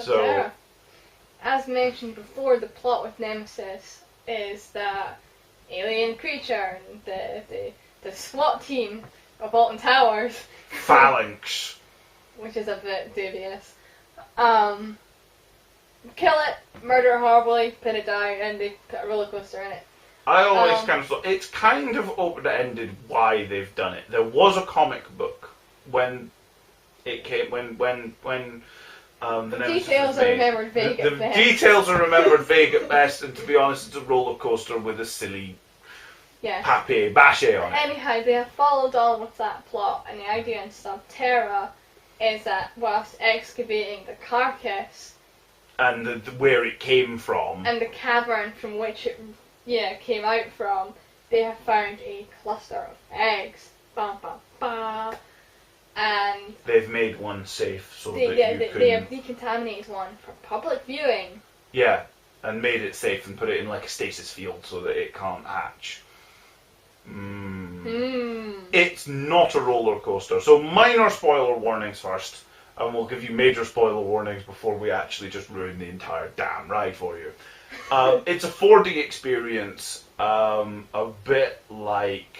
Sub-Terra. As mentioned before, the plot with Nemesis is that alien creature and the SWAT team of Alton Towers. Phalanx. Which is a bit dubious. Kill it, murder it horribly, put it down, and they put a roller coaster in it. I always kind of thought it's kind of open-ended why they've done it. There was a comic book when it came the details are remembered vague at best. Details are remembered vague at best, and to be honest, it's a roller coaster with a silly papier-mâché on it. Anyhow, they have followed on with that plot, and the idea in Sub-Terra is that whilst excavating the carcass and where it came from, and the cavern from which it came out from, they have found a cluster of eggs. Bum, bum, bum. And they've made one safe so they have decontaminated one for public viewing. Yeah, and made it safe and put it in like a stasis field so that it can't hatch. It's not a roller coaster. So minor spoiler warnings first, and we'll give you major spoiler warnings before we actually just ruin the entire damn ride for you. It's a 4D experience, a bit like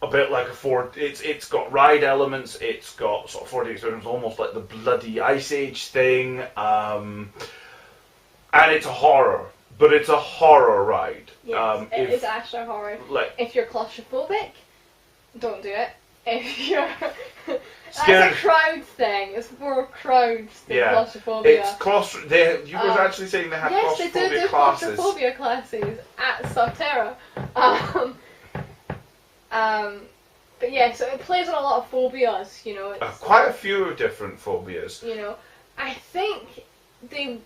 a 4. It's got ride elements. It's got sort of 4D experience, almost like the bloody Ice Age thing, and it's a horror, but it's a horror ride. Yes, it is actually a horror. If you're claustrophobic, don't do it. If you're that's a crowd thing. It's more crowds than claustrophobia. You were actually saying they have claustrophobia they do classes. claustrophobia classes at Sub-Terra. But yeah, so it plays on a lot of phobias. You know, it's, quite a few different phobias. You know, I think they.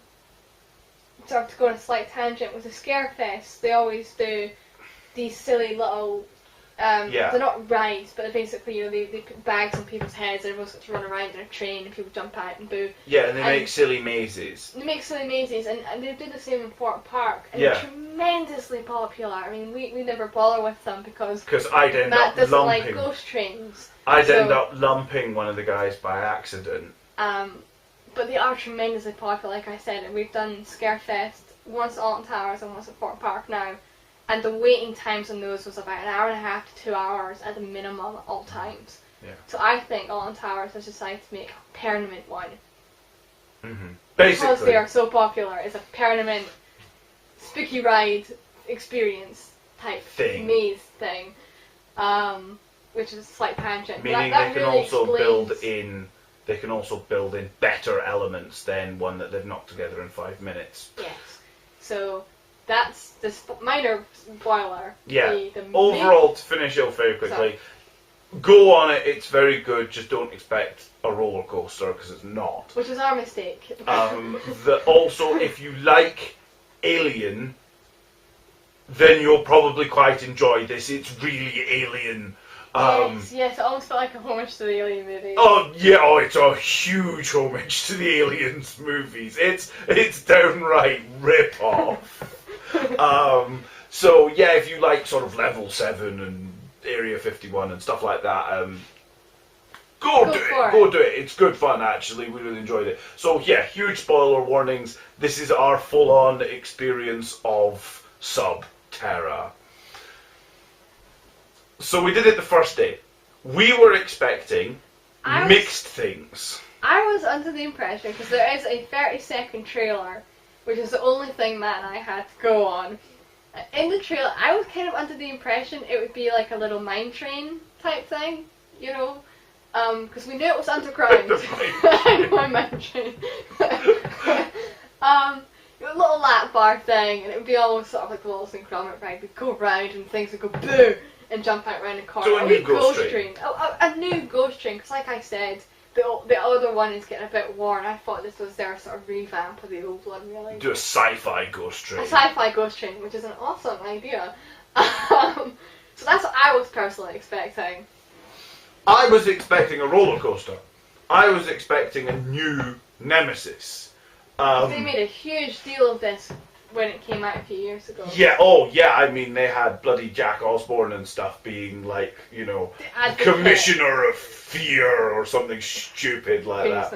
Sorry to go on a slight tangent with the Scarefest. They always do these silly little. They're not rides, but basically, you know, they put bags on people's heads and everyone's got to run around in a train and people jump out and boo. Yeah, and they make silly mazes. They make silly mazes, and they do the same in Fort Park, and they're tremendously popular. I mean, we never bother with them because I'd end Matt up doesn't lumping. like ghost trains. I'd end up lumping one of the guys by accident. But they are tremendously popular, like I said, and we've done Scarefest once at Alton Towers and once at Fort Park now. And the waiting times on those was about 1.5 hours to 2 hours at the minimum at all times. Yeah. So I think Alton Towers has decided to make a permanent one. Basically. Because they are so popular, it's a permanent spooky ride experience type maze thing. Which is a slight tangent. Meaning that they can really also explains... build in better elements than one that they've knocked together in 5 minutes. Yes. So that's the minor spoiler. Yeah. Overall, to finish it very quickly, go on it. It's very good. Just don't expect a roller coaster because it's not. Which is our mistake. Also, if you like Alien, then you'll probably quite enjoy this. It's really Alien. Yes, it almost felt like a homage to the Alien movies. It's a huge homage to the Aliens movies. It's downright rip-off. So yeah, if you like sort of Level 7 and Area 51 and stuff like that, go do it. It's good fun, actually. We really enjoyed it. So yeah, huge spoiler warnings. This is our full-on experience of Sub-Terra. So we did it the first day. We were expecting mixed things. I was under the impression, because there is a 30-second trailer, which is the only thing Matt and I had to go on. In the trailer, I was kind of under the impression it would be like a little mine train type thing, you know? Because we knew it was underground. My mine train. A little lap bar thing, and it would be almost sort of like the little synchrometric ride. We'd go around and things would go boo! And jump out around the corner. So a new ghost train. A new ghost train, because like I said, the other one is getting a bit worn. I thought this was their sort of revamp of the old one, really. Do a sci-fi ghost train. A sci-fi ghost train, which is an awesome idea. So that's what I was personally expecting. I was expecting a roller coaster. I was expecting a new Nemesis. They made a huge deal of this when it came out a few years ago. Yeah, oh yeah, I mean they had bloody Jack Osborne and stuff being like, you know, Commissioner of Fear or something stupid like that.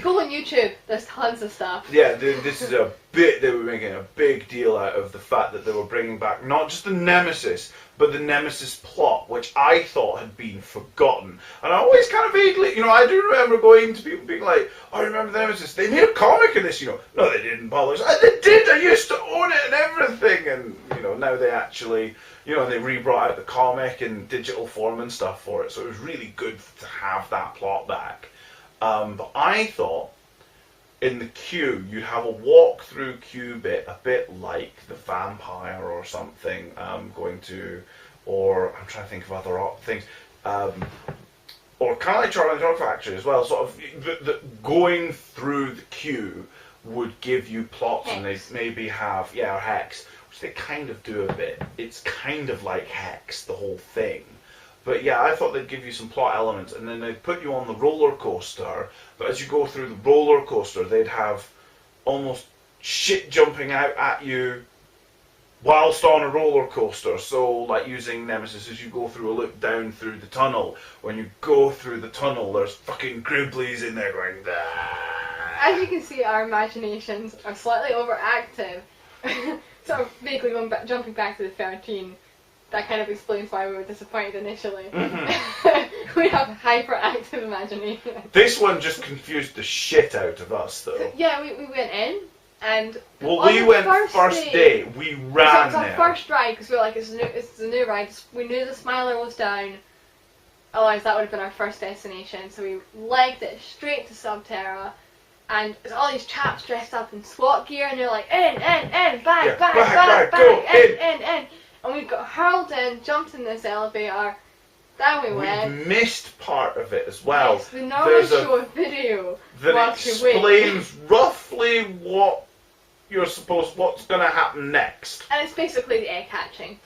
Go on YouTube, there's tons of stuff. Yeah, this is a bit, they were making a big deal out of the fact that they were bringing back not just the Nemesis, but the Nemesis plot, which I thought had been forgotten. And I always kind of vaguely, you know, I do remember going to people being like, I remember the Nemesis, they made a comic of this, you know. No, they didn't publish. They did, I used to own it and everything. And, you know, now they actually, you know, they re-brought out the comic in digital form and stuff for it. So it was really good to have that plot back. But I thought, in the queue, you'd have a walk-through queue bit, a bit like the vampire or something, going to, or I'm trying to think of other things, or kind of like Charlie and the Chocolate Factory as well. Sort of the going through the queue would give you plots, Hex. and they maybe have or Hex, which they kind of do a bit. It's kind of like Hex, the whole thing. But yeah, I thought they'd give you some plot elements, and then they'd put you on the roller coaster. But as you go through the roller coaster, they'd have almost shit jumping out at you whilst on a roller coaster. So, like using Nemesis, as you go through a loop down through the tunnel, when you go through the tunnel, there's fucking Gribblies in there going, "Dah." As you can see, our imaginations are slightly overactive. Sort of vaguely jumping back to the 13. That kind of explains why we were disappointed initially. Mm-hmm. We have hyperactive imagination. This one just confused the shit out of us, though. So, yeah, we went in, and we went first day. We ran so it was our first ride, because we were like, it's a new ride. We knew the Smiler was down, otherwise that would have been our first destination. So we legged it straight to Sub-Terra, and there's all these chaps dressed up in SWAT gear, and they're like, in, back, in. And we got hurled in, jumped in this elevator, down we went. We missed part of it as well. Yes, we normally show a video that explains roughly what's going to happen next. And it's basically the egg hatching.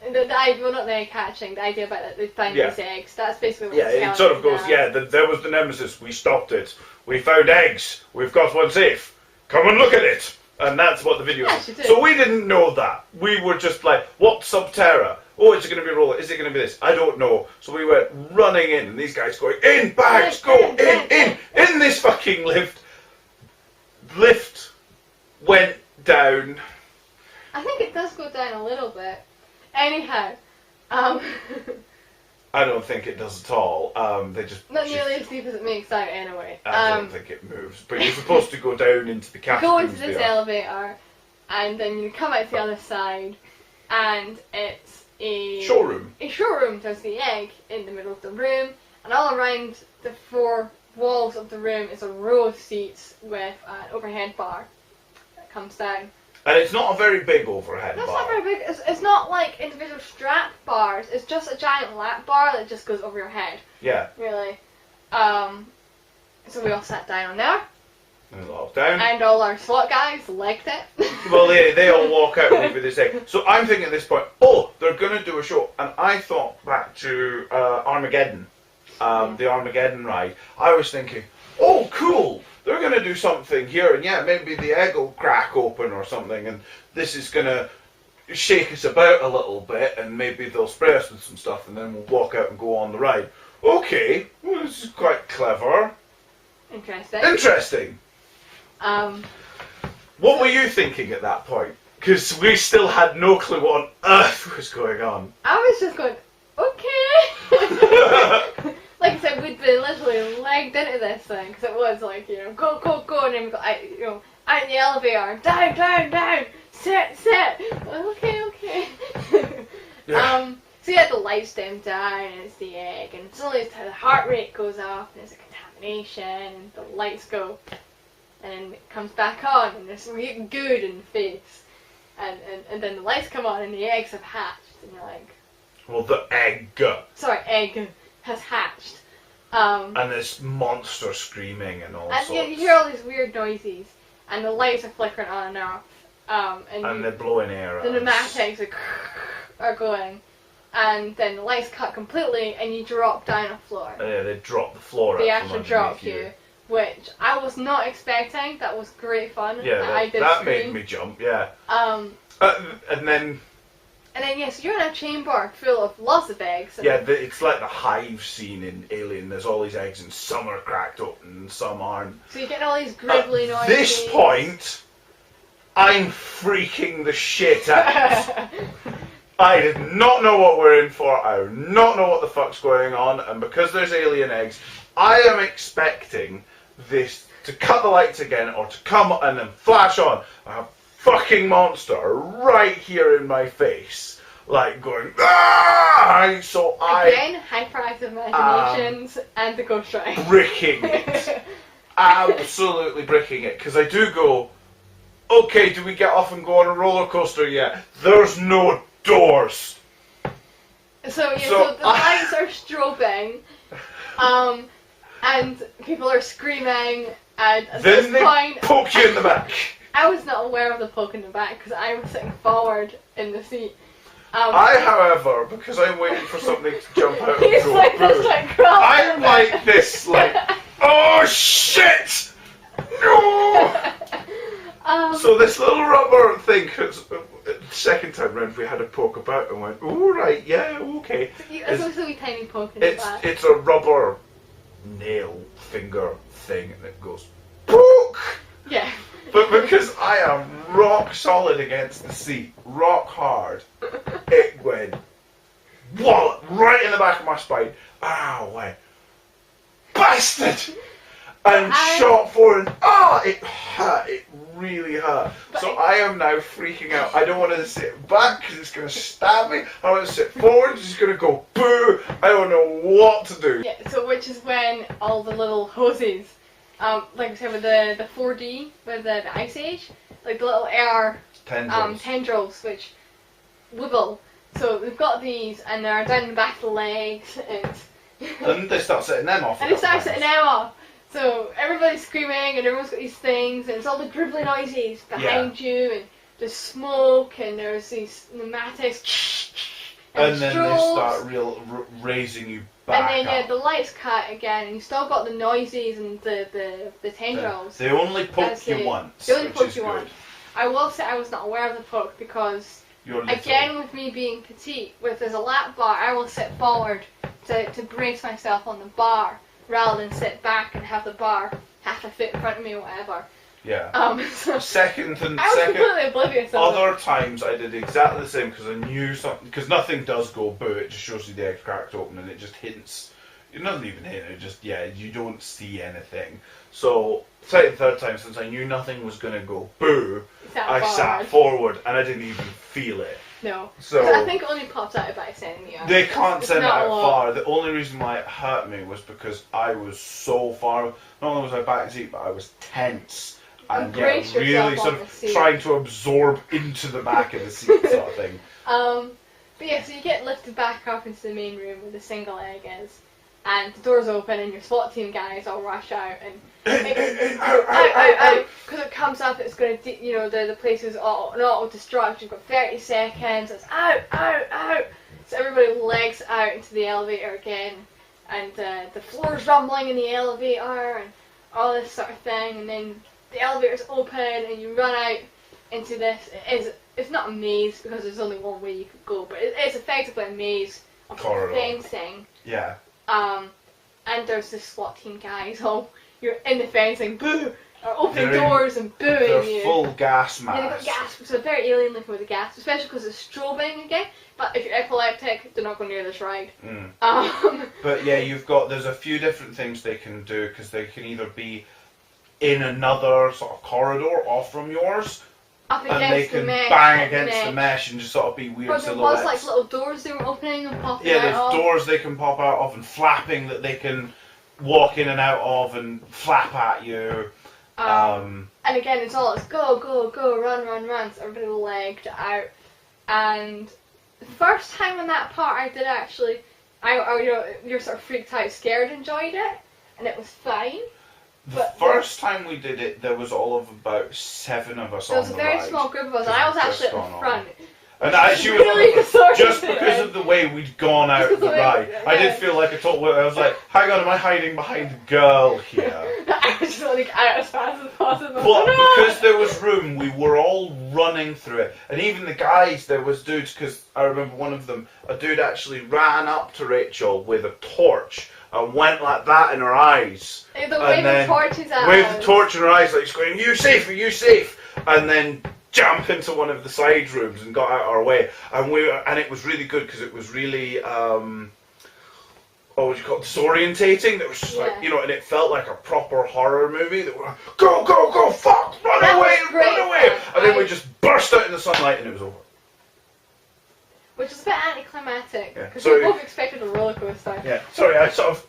Well, not the egg hatching, the idea about that they find these eggs. That's basically what it sort of goes, there was the Nemesis, we stopped it. We found eggs, we've got one safe. Come and look at it. And that's what the video is. So we didn't know that. We were just like, what's Sub-Terra? Oh, is it going to be a roller? Is it going to be this? I don't know. So we went running in, and these guys going, in, bags, go, in this fucking lift. Lift went down. I think it does go down a little bit. Anyhow, I don't think it does at all. They just not nearly as deep as it makes out anyway. I don't think it moves. But you're supposed to go down into the catacombs. Go into this elevator, and then you come out the other side, and it's a showroom. A showroom. There's the egg in the middle of the room, and all around the four walls of the room is a row of seats with an overhead bar that comes down. And it's not a very big overhead bar. It's not very big. It's not like individual strap bars. It's just a giant lap bar that just goes over your head. Yeah. Really. So we all sat down on there. And locked down. And all our SWAT guys liked it. Well, they all walk out with this egg. So I'm thinking at this point, they're going to do a show. And I thought back to Armageddon, the Armageddon ride. I was thinking, oh, cool. They're going to do something here, and maybe the egg will crack open or something, and this is going to shake us about a little bit, and maybe they'll spray us with some stuff, and then we'll walk out and go on the ride. Okay, well, this is quite clever. Interesting. What were you thinking at that point? Because we still had no clue what on earth was going on. I was just going, okay. Like I said, we'd been literally legged into this thing, because it was like, go, and then we got, out in the elevator, down, sit. Okay. So the lights dim down, and it's the egg, and suddenly the heart rate goes up, and there's a contamination, and the lights go, and then it comes back on, and there's something good in the face, and then the lights come on, and the eggs have hatched, and you're like... Well, the egg. Sorry, egg has hatched. And there's monster screaming and all sorts. And you hear all these weird noises, and the lights are flickering on and off. And they're blowing air out. The pneumatics are going, and then the lights cut completely, and you drop down a floor. Yeah, they drop the floor. They actually drop you which I was not expecting. That was great fun. Yeah, I did that scream. made me jump, yeah. And then yes, you're in a chamber full of lots of eggs. yeah, it's like the hive scene in Alien. There's all these eggs, and some are cracked open, and some aren't. So you get all these gribbly noises. At this point, I'm freaking the shit out. I did not know what we're in for. I do not know what the fuck's going on, and because there's alien eggs, I am expecting this to cut the lights again, or to come and then flash on a fucking monster right here in my face, like going ah! So again, hyperactive imaginations and the ghost ride. Bricking it, absolutely bricking it, because I do go, okay, do we get off and go on a roller coaster yet? There's no doors. So the lights are strobing, and people are screaming, and at then this point, poke you in the back. I was not aware of the poke in the back because I was sitting forward in the seat. I, however, because I'm waiting for something to jump out and He's go like this, like crawling. I'm like this, like, oh shit! No! So this little rubber thing, cause the second time round we had a poke about and went, oh right, yeah, okay. It's also a wee tiny poke in the back. It's a rubber nail finger thing, and it goes poke. Yeah. But because I am rock solid against the seat, rock hard, it went wallop right in the back of my spine. Ow, went bastard. And shot forward, and it hurt, it really hurt. So I am now freaking out. I don't want to sit back because it's going to stab me. I want to sit forward because it's going to go boo. I don't know what to do. Yeah, so which is when all the little hoses, like I said with the 4D, with the Ice Age, like the little air tendrils which wibble. So we've got these and they're down the back of the legs and they start setting them off. And they start setting them off. So everybody's screaming and everyone's got these things and it's all the gribbly noises behind you and there's smoke and there's these pneumatics and then strobes. they start raising you back and then up. the lights cut again and you still got the noises and the tendrils. They only poke you once. They only poke you once. I will say I was not aware of the poke because again with me being petite, with there's a lap bar, I will sit forward to brace myself on the bar rather than sit back and have the bar half a foot in front of me or whatever. Yeah. So I was completely oblivious of Other times I did exactly the same because I knew something, because nothing does go boo, it just shows you the egg cracked open and it just hints. It doesn't even hint, it just, you don't see anything. So, second, third time, since I knew nothing was going to go boo, I sat forward and I didn't even feel it. No. So I think it only pops out about sending you out. They can't send it out lot. far. The only reason why it hurt me was because I was so far. Not only was I back seat, but I was tense and really sort of trying to absorb into the back of the seat, sort of thing. But yeah, so you get lifted back up into the main room where the single egg is, and the doors open, and your SWAT team guys all rush out and. Because it comes up, it's going to, the place is an auto-destruct. You've got 30 seconds. It's out. So everybody legs out into the elevator again, and the floor's rumbling in the elevator, and all this sort of thing. And then the elevator's open, and you run out into this. It's not a maze because there's only one way you could go, but it's effectively a maze of fencing. Yeah. And there's the SWAT team guys all. You're in the fencing, boo! Or opening doors and booing they're you. Full gas masks. Yeah, they've got gas, so very alien looking with the gas, especially because it's strobing again. But if you're epileptic, do not go near this ride. But yeah, there's a few different things they can do, because they can either be in another sort of corridor off from yours, and they can bang against the mesh and just sort of be weird silhouettes. But there was like little doors they were opening and popping out of. Yeah, there's doors they can pop out of and flapping that they can walk in and out of and flap at you. And again, it's go, run. So everybody legged out. And the first time on that part, I did actually, you're sort of freaked out, scared, enjoyed it, and it was fine. The first time we did it, there was all of about 7 of us on the ride. There was a very small group of us, and I was actually at the front. And actually, really just because of the way we'd gone out of the ride, I did feel like I was like, hang on, am I hiding behind a girl here? I was just like out as fast as possible. But because there was room, we were all running through it. And even the guys, there was dudes, because I remember one of them, a dude actually ran up to Rachel with a torch and went like that in her eyes. And then torches at waved us. the torch in her eyes, like screaming, "You safe? Are you safe?" And then jump into one of the side rooms and got out of our way. And it was really good because it was really what would you call it, disorientating. That was just like, you know, and it felt like a proper horror movie. That were go, go, go, fuck, run away, run away. And then we just burst out in the sunlight and it was over. Which is a bit anticlimactic because Yeah. we both expected a roller coaster. Yeah, sorry, I sort of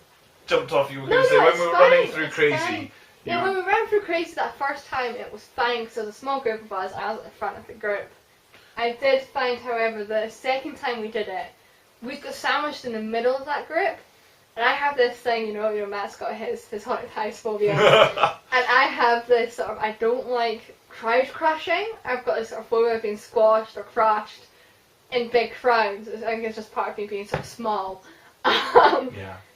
jumped off. You were going to say when we were running through Crazy. Yeah, when we ran through Crazy that first time, it was fine because there was a small group of us. I was at the front of the group. I did find, however, the second time we did it, we got sandwiched in the middle of that group. And I have this thing, you know, Matt's got his haunted house phobia. And I have this sort of, I don't like crowd crushing. I've got this sort of phobia of being squashed or crushed in big crowds. I think it's just part of me being sort of small.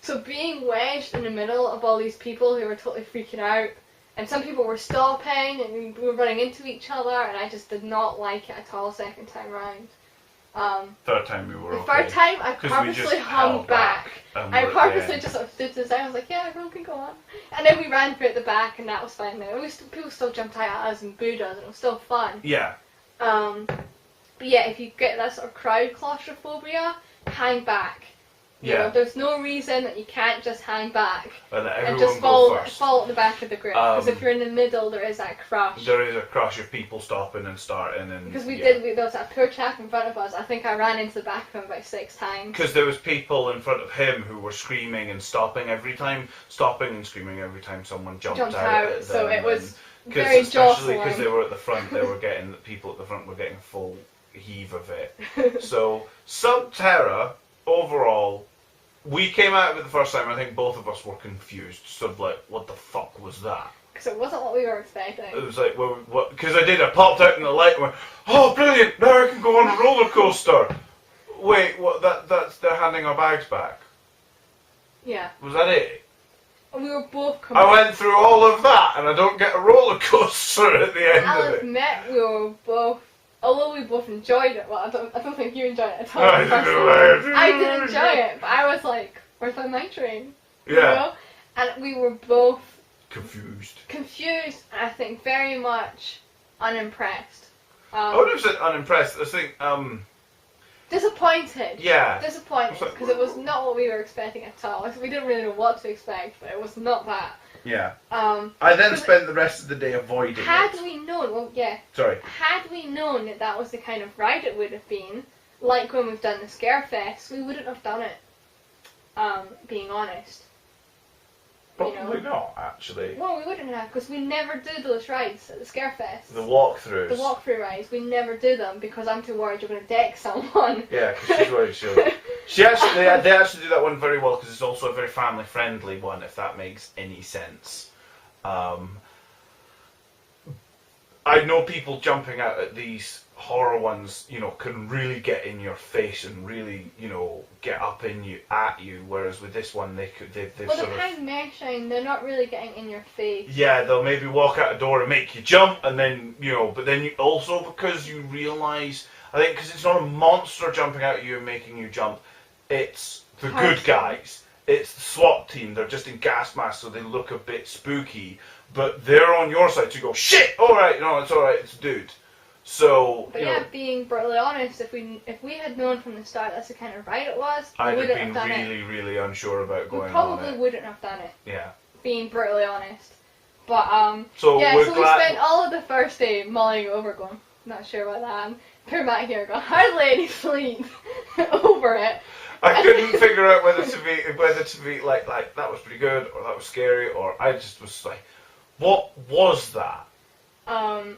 So being wedged in the middle of all these people who were totally freaking out, and some people were stopping and we were running into each other, and I just did not like it at all second time round. Third time we were The third time I purposely hung back. I purposely just sort of stood to the side. I was like, yeah, everyone can go on. And then we ran through at the back and that was fine. People still jumped out at us and booed us and it was still fun. Yeah. But yeah, if you get that sort of crowd claustrophobia, hang back. You know, there's no reason that you can't just hang back and just fall at the back of the group. Because if you're in the middle, there is that crush. There is a crush of people stopping and starting. And because there was that poor chap in front of us. I think I ran into the back of him about 6 times. Because there was people in front of him who were screaming and stopping and screaming every time someone jumped out at them. So it was very jostling. Especially because they were at the front, the people at the front were getting a full heave of it. So Sub-Terra, overall, we came out of it the first time, I think both of us were confused. Sort of like, what the fuck was that? Because it wasn't what we were expecting. It was like, well, what? Because I popped out in the light and went, oh, brilliant, now I can go on a roller coaster. Wait, what? They're handing our bags back. Yeah. Was that it? And we were both I went through all of that and I don't get a roller coaster at the end I'll of it. admit we were both, although we both enjoyed it, well, I don't think you enjoyed it at all. I did enjoy it, but I was like, where's my night train? Yeah. You know? And we were both confused, and I think very much unimpressed. I would have said unimpressed. I think, disappointed. Yeah. Disappointed, because it was not what we were expecting at all. We didn't really know what to expect, but it was not that. Yeah. I then spent the rest of the day avoiding it. Had we known, well, yeah. Sorry. Had we known that that was the kind of ride it would have been, like when we've done the Scarefest, we wouldn't have done it. Being honest. Probably not, actually. Well, we wouldn't have, because we never do those rides at the Scarefest. The walkthroughs. The walkthrough rides, we never do them because I'm too worried you're going to deck someone. Yeah, because she's worried they actually do that one very well because it's also a very family friendly one, if that makes any sense. I know people jumping out at these horror ones, you know, can really get in your face and really, you know, get up at you. Whereas with this one, they've well, sort they're kind of meshing. They're not really getting in your face. Yeah, they'll maybe walk out a door and make you jump, and then but then you also, because you realise, I think, because it's not a monster jumping out at you and making you jump, it's the good guys. It's the SWAT team. They're just in gas masks, so they look a bit spooky. But they're on your side, so you go, shit! Alright, no, it's alright, it's a dude. So, but yeah, being brutally honest, if we had known from the start that's the kind of ride it was, I'd we wouldn't have been done really, it. really unsure about going on it. We probably wouldn't have done it. Yeah. Being brutally honest. But, so yeah, so we spent all of the first day mulling over going, not sure about that. Poor Matt here going, hardly any sleep over it. I couldn't figure out whether to be like that was pretty good or that was scary, or I just was like, what was that? And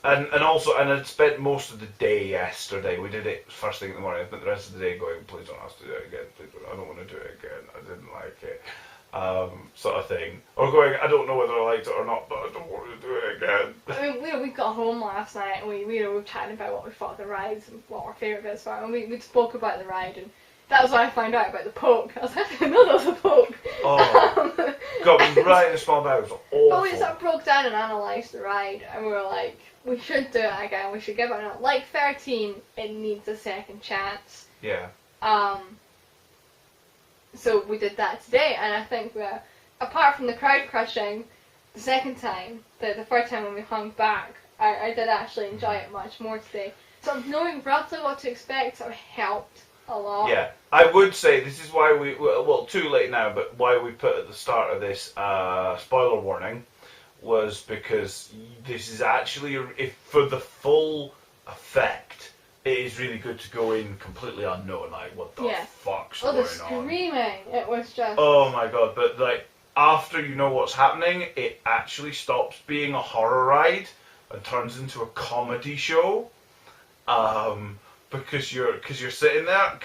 I'd spent most of the day yesterday. We did it first thing in the morning. I spent the rest of the day going, please don't ask to do it again. Please don't, I don't want to do it again. I didn't like it. Sort of thing. Or going, I don't know whether I liked it or not, but I don't want to do it again. I mean, we got home last night and we were chatting about what we thought of the rides and what our favourite bits were. And we spoke about the ride, and That was when I found out about the poke. I was like, I didn't know there was a poke. Oh, got me right in the small bag. It was awful. But we sort of broke down and analysed the ride, and we were like, we should do it again. We should give it another. Like 13, it needs a second chance. Yeah. So we did that today, and I think apart from the crowd crushing, the second time, the third time when we hung back, I did actually enjoy it much more today. So knowing roughly what to expect sort of helped a lot. Yeah, I would say this is why well, too late now, but why we put at the start of this spoiler warning was because this is actually, if for the full effect, it is really good to go in completely unknown, like what the fuck's going on. The screaming, it was just... Oh my god, but like, after you know what's happening, it actually stops being a horror ride and turns into a comedy show. Because you're sitting there,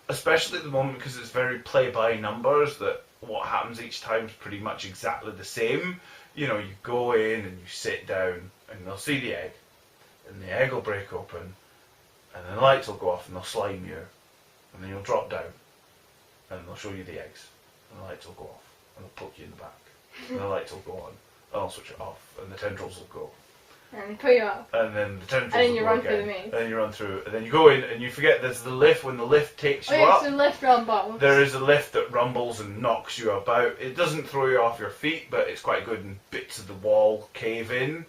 especially at the moment, because it's very play by numbers, that what happens each time is pretty much exactly the same. You know, you go in and you sit down and they'll see the egg, and the egg will break open, and then the lights will go off and they'll slime you, and then you'll drop down, and they'll show you the eggs, and the lights will go off, and they'll poke you in the back, and the lights will go on, and I'll switch it off, and the tendrils will go. And put you up. And then the tendrils and then will you go run again. through the maze. And then you run through, and then you go in, and you forget there's the lift. When the lift takes you up, the lift rumbles. there is a lift that rumbles and knocks you about. It doesn't throw you off your feet, but it's quite good, and bits of the wall cave in.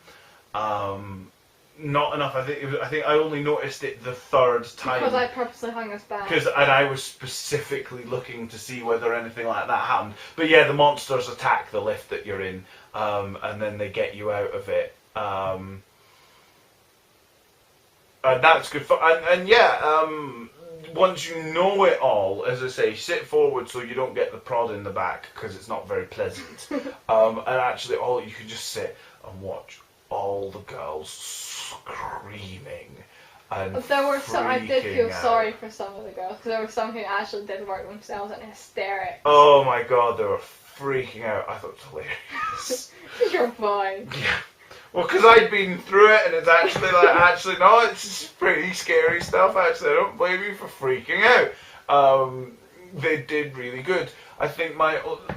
Not enough. I think I only noticed it the third time. Because I purposely hung us back. And I was specifically looking to see whether anything like that happened. But yeah, the monsters attack the lift that you're in, and then they get you out of it. And that's good fun. And yeah, once you know it all, as I say, sit forward so you don't get the prod in the back, because it's not very pleasant. And actually, you can just sit and watch all the girls screaming and there were some. I did feel out. sorry for some of the girls, because there were some who actually did work themselves in hysterics. Oh my god, they were freaking out. I thought it was hilarious. You're fine. Yeah. Well, because I'd been through it, and it's actually like, no, it's pretty scary stuff, actually. I don't blame you for freaking out. They did really good. I think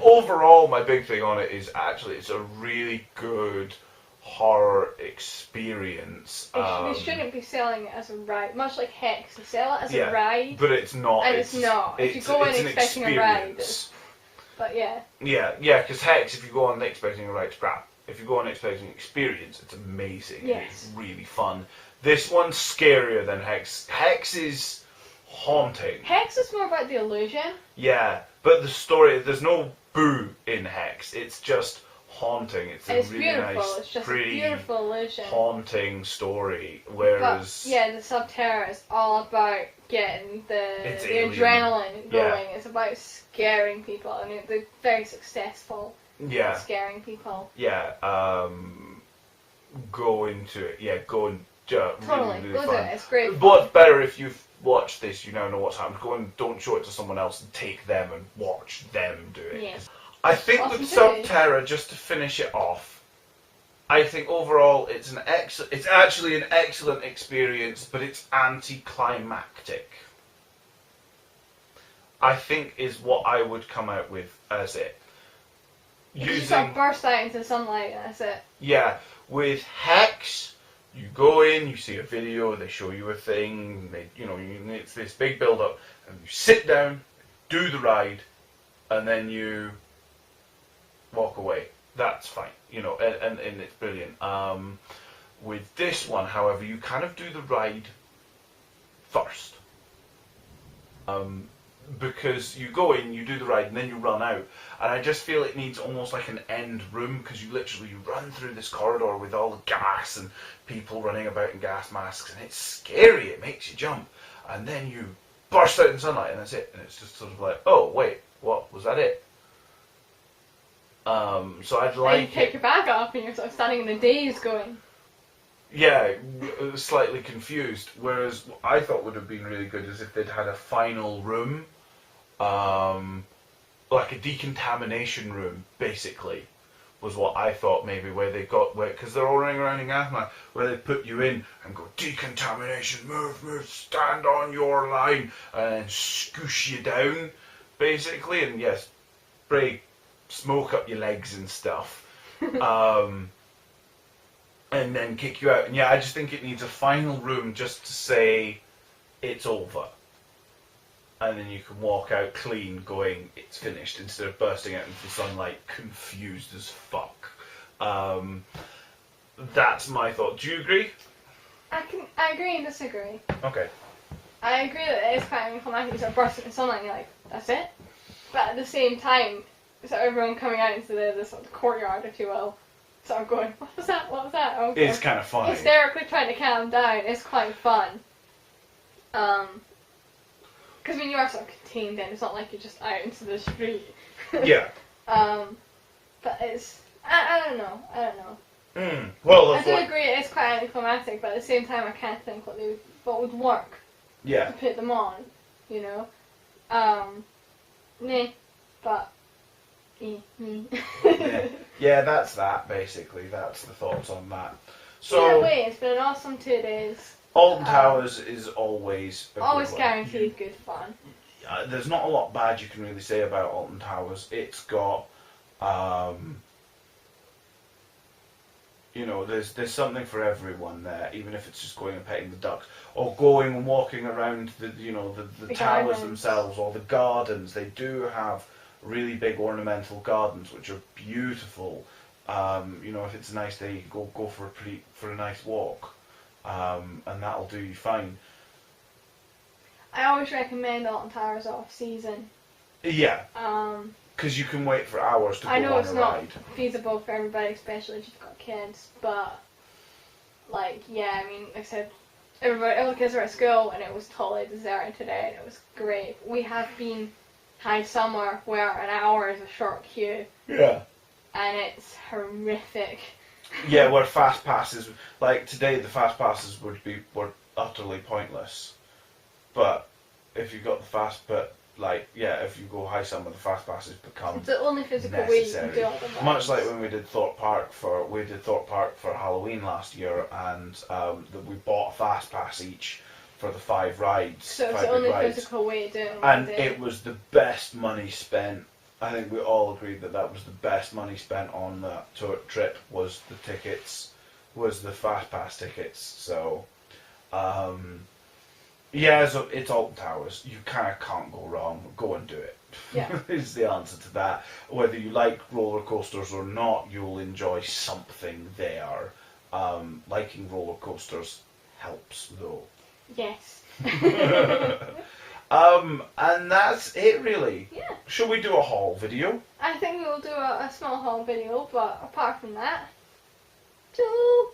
overall, my big thing on it is actually it's a really good horror experience. They shouldn't be selling it as a ride, much like Hex. They sell it as a ride. But it's not. And it's not. If you go in expecting a ride, but yeah. Yeah, because Hex, if you go on expecting a ride, it's crap. If you go on expecting an experience, it's amazing. Yes. It's really fun. This one's scarier than Hex. Hex is haunting. Hex is more about the illusion. Yeah, but the story, there's no boo in Hex. It's just haunting. It's a really beautiful. nice, it's just pretty, a beautiful illusion. haunting story. Whereas, but, the Sub-Terra is all about getting the adrenaline going. It's about scaring people, and they're very successful. Yeah. Scaring people. Yeah. Go into it. Yeah. Go and totally. Really Go fun. do it. It's great. Fun. What's better if you've watched this, you now know what's happened. Go and don't show it to someone else and take them and watch them do it. Yeah. I think Awesome with Sub-Terra, just to finish it off, I think overall it's actually an excellent experience, but it's anticlimactic. I think is what I would come out with as it. You just sort of burst out into sunlight, and that's it. Yeah, with Hex, you go in, you see a video, they show you a thing, it's this big build-up, and you sit down, do the ride, and then you walk away. That's fine, and it's brilliant. With this one, however, you kind of do the ride first. Because you go in, you do the ride, and then you run out. And I just feel it needs almost like an end room, because you literally run through this corridor with all the gas and people running about in gas masks, and it's scary, it makes you jump. And then you burst out in sunlight, and that's it. And it's just sort of like, oh, wait, what, was that it? So I'd like... And you take your bag off, and you're sort of standing in the daze going... Yeah, slightly confused. Whereas what I thought would have been really good is if they'd had a final room, like a decontamination room, basically, was what I thought maybe, where they got, because they're all running around in Gathma, where they put you in and go, decontamination, move, stand on your line, and then scoosh you down, basically, and yes, spray smoke up your legs and stuff, and then kick you out. And yeah, I just think it needs a final room just to say it's over. And then you can walk out clean going, it's finished, instead of bursting out into the sunlight confused as fuck. That's my thought. Do you agree? I agree and disagree. Okay. I agree that it is quite anticlimactic. You sort of burst into sunlight and you're like, that's it? But at the same time, sort of everyone coming out into the sort of courtyard, if you will, sort of going, what was that? Okay. It's kind of funny. Hysterically trying to calm down. It's quite fun. Because I mean, you are sort of contained in. It's not like you're just out into the street. Yeah. But it's I don't know. Well, I do agree it is quite anticlimactic, but at the same time, I can't think what would work. Yeah. To put them on, you know. But. Yeah, that's that basically. That's the thoughts on that. So. Either way, it's been an awesome 2 days. Alton Towers is always a always good guaranteed good fun. There's not a lot bad you can really say about Alton Towers. It's got, you know, there's something for everyone there, even if it's just going and petting the ducks, or going and walking around the towers gardens themselves, or the gardens. They do have really big ornamental gardens, which are beautiful. You know, if it's a nice day, you can go for a nice walk. And that'll do you fine. I always recommend Alton Towers off season. Yeah. Because you can wait for hours to go on a ride. I know it's not feasible for everybody, especially if you've got kids, but like, yeah, I mean, like I said, all the kids were at school and it was totally deserted today and it was great. We have been high summer where an hour is a short queue. Yeah. And it's horrific. Yeah, where fast passes, like today, the fast passes were utterly pointless. But if you got the fast, if you go high summer, the fast passes become it's the only physical necessary. way you can do all the rides. Much like when we did Thorpe Park for Halloween last year, and we bought a fast pass each for the 5 rides. So it's the only physical way to do it. And it was the best money spent. I think we all agreed that was the best money spent on that trip, was the tickets, was the fast pass tickets. So, yeah, so it's Alton Towers. You kind of can't go wrong. Go and do it. Yeah. Is the answer to that. Whether you like roller coasters or not, you'll enjoy something there. Liking roller coasters helps, though. Yes. And that's it, really. Yeah. Shall we do a haul video? I think we will do a small haul video, but apart from that, ciao!